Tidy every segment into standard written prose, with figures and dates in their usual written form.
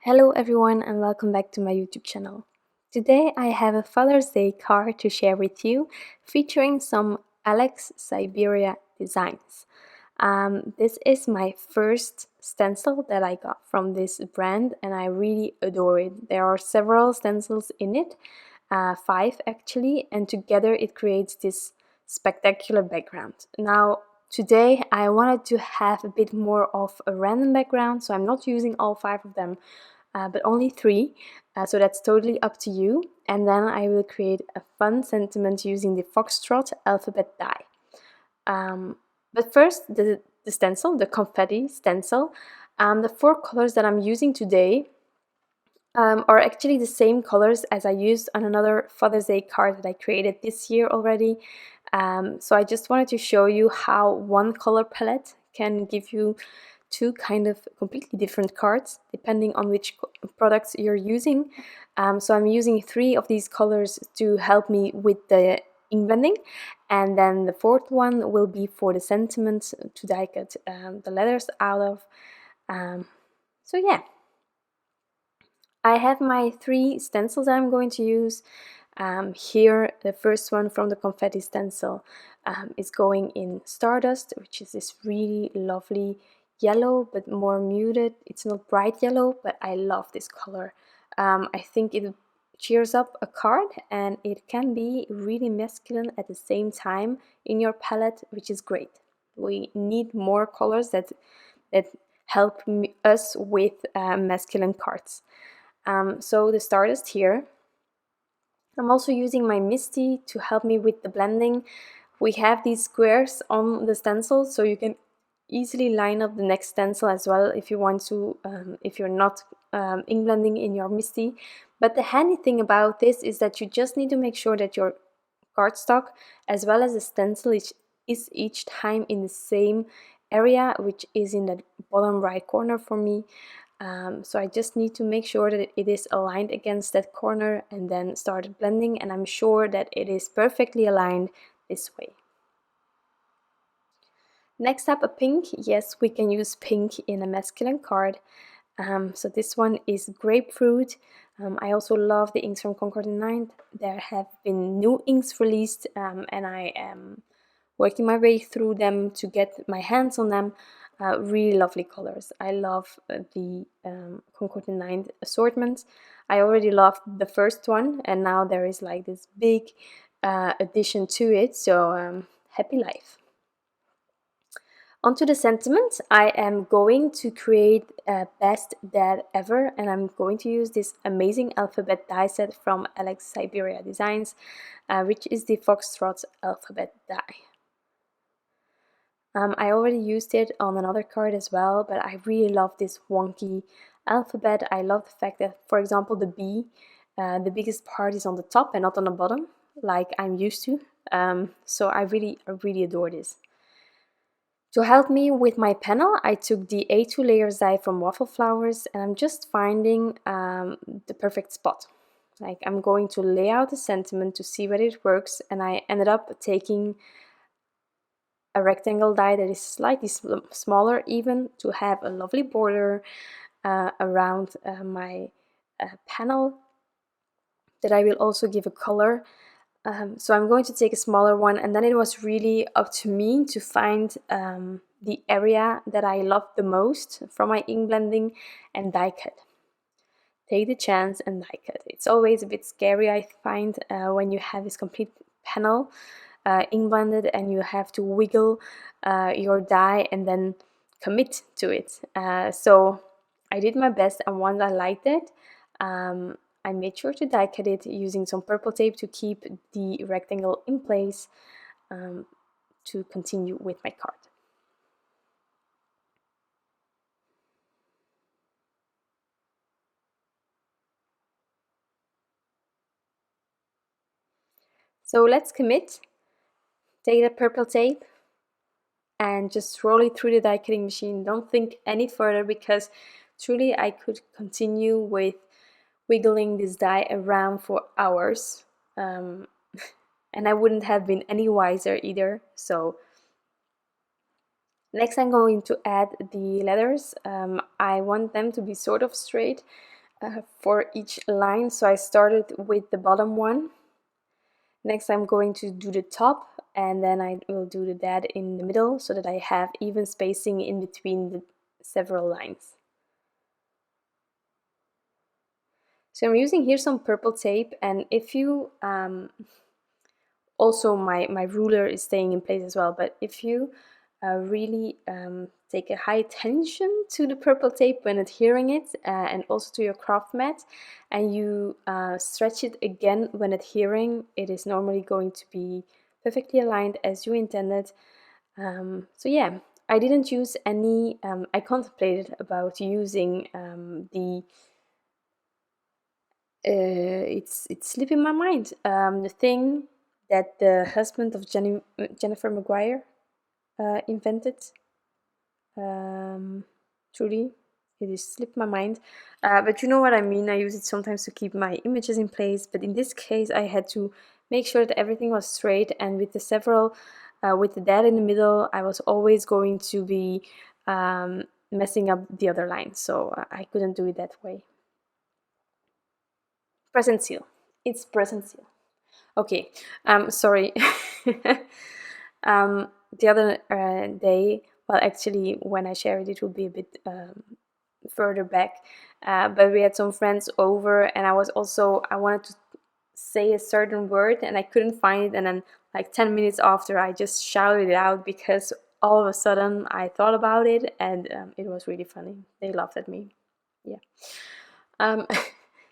Hello everyone and welcome back to my YouTube channel. Today I have a Father's Day card to share with you featuring some Alex Syberia Designs. This is my first stencil that I got from this brand and I really adore it. There are several stencils in it, 5 actually, and together it creates this spectacular background. Now today I wanted to have a bit more of a random background, so I'm not using all 5 of them. But only 3, so that's totally up to you. And then I will create a fun sentiment using the Foxtrot alphabet die. But first, the stencil, the Confetti Stencil. The 4 colors that I'm using today are actually the same colors as I used on another Father's Day card that I created this year already. So I just wanted to show you how one color palette can give you 2 kind of completely different cards depending on which products you're using. So I'm using 3 of these colors to help me with the ink blending, and then the 4th one will be for the sentiment to die cut the letters out of. So yeah, I have my 3 stencils that I'm going to use. Here, the first one from the Confetti Stencil is going in Stardust, which is this really lovely yellow but more muted. It's not bright yellow, but I love this color. I think it cheers up a card and it can be really masculine at the same time in your palette, which is great. We need more colors that help us with masculine cards. So the Stardust here. I'm also using my Misty to help me with the blending. We have these squares on the stencil, so you can easily line up the next stencil as well if you want to, if you're not ink blending in your Misty. But the handy thing about this is that you just need to make sure that your cardstock as well as the stencil is each time in the same area, which is in the bottom right corner for me. So I just need to make sure that it is aligned against that corner and then start blending, and I'm sure that it is perfectly aligned this way. Next up, a pink. Yes, we can use pink in a masculine card. So this one is Grapefruit. I also love the inks from Concord and 9. There have been new inks released and I am working my way through them to get my hands on them. Really lovely colors. I love the Concord and 9 assortment. I already loved the first one and now there is like this big addition to it, so happy life. Onto the sentiment, I am going to create a best dad ever, and I'm going to use this amazing alphabet die set from Alex Syberia Designs, which is the Foxtrot alphabet die. I already used it on another card as well, but I really love this wonky alphabet. I love the fact that, for example, the B, the biggest part is on the top and not on the bottom, like I'm used to. So I really adore this. To help me with my panel, I took the A2 layers die from Waffle flowers and I'm just finding the perfect spot. Like I'm going to lay out the sentiment to see whether it works, and I ended up taking a rectangle die that is slightly smaller even to have a lovely border around my panel that I will also give a color. So I'm going to take a smaller one, and then it was really up to me to find the area that I love the most from my ink blending and die cut. Take the chance and die cut. It's always a bit scary, I find, when you have this complete panel ink blended and you have to wiggle your die and then commit to it. So I did my best, and once I liked it, I made sure to die cut it using some purple tape to keep the rectangle in place to continue with my card. So let's commit. Take the purple tape and just roll it through the die cutting machine. Don't think any further, because truly I could continue with wiggling this die around for hours and I wouldn't have been any wiser either. So next I'm going to add the letters. I want them to be sort of straight, for each line. So I started with the bottom one. Next I'm going to do the top, and then I will do the dad in the middle so that I have even spacing in between the several lines. So I'm using here some purple tape, and if you also my ruler is staying in place as well, but if you really take a high attention to the purple tape when adhering it, and also to your craft mat, and you stretch it again when adhering, it is normally going to be perfectly aligned as you intended. So yeah, I didn't use any, I contemplated about using it's slipping my mind, the thing that the husband of Jennifer Maguire invented. Truly, it is slipped my mind, but you know what I mean. I use it sometimes to keep my images in place, but in this case I had to make sure that everything was straight, and with the several with the dad in the middle, I was always going to be messing up the other line, so I couldn't do it that way. Present seal. It's present seal. Okay, sorry. The other day, well, actually, when I share it, it will be a bit further back. But we had some friends over, and I wanted to say a certain word, and I couldn't find it. And then, like 10 minutes after, I just shouted it out because all of a sudden I thought about it, and it was really funny. They laughed at me. Yeah.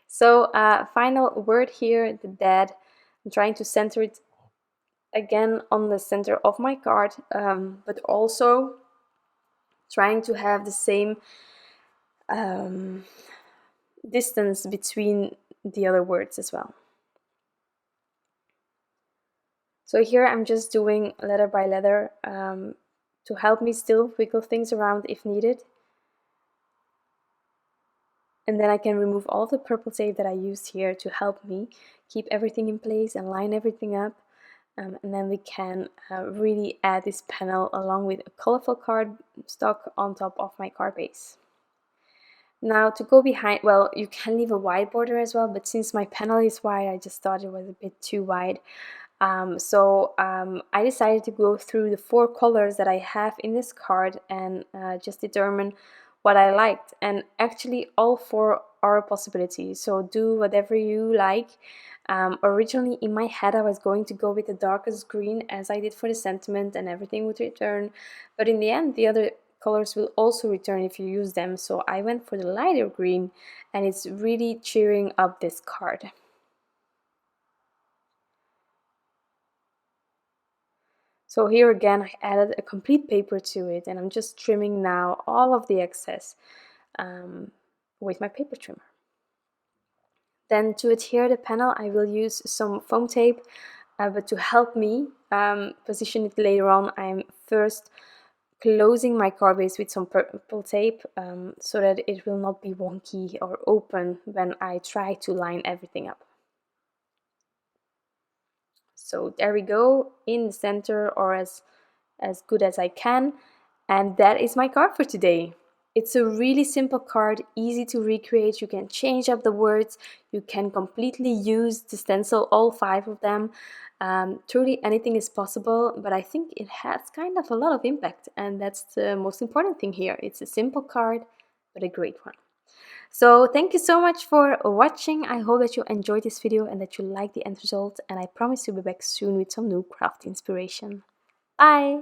So final word here, the dad. I'm trying to center it again on the center of my card, but also trying to have the same distance between the other words as well. So here I'm just doing letter by letter to help me still wiggle things around if needed. And then I can remove all the purple tape that I used here to help me keep everything in place and line everything up. And then we can really add this panel along with a colorful cardstock on top of my card base. Now to go behind, well, you can leave a wide border as well, but since my panel is wide, I just thought it was a bit too wide. I decided to go through the 4 colors that I have in this card and just determine what I liked. And actually all 4 are a possibility, so do whatever you like. Originally in my head I was going to go with the darkest green as I did for the sentiment, and everything would return, but in the end the other colors will also return if you use them, so I went for the lighter green, and it's really cheering up this card. So here again I added a complete paper to it, and I'm just trimming now all of the excess with my paper trimmer. Then to adhere the panel I will use some foam tape, but to help me position it later on, I'm first closing my card base with some purple tape so that it will not be wonky or open when I try to line everything up. So there we go, in the center, or as good as I can, and that is my card for today. It's a really simple card, easy to recreate. You can change up the words, you can completely use the stencil, all 5 of them. Truly anything is possible, but I think it has kind of a lot of impact, and that's the most important thing here. It's a simple card, but a great one. So thank you so much for watching. I hope that you enjoyed this video and that you like the end result, and I promise to be back soon with some new craft inspiration. Bye!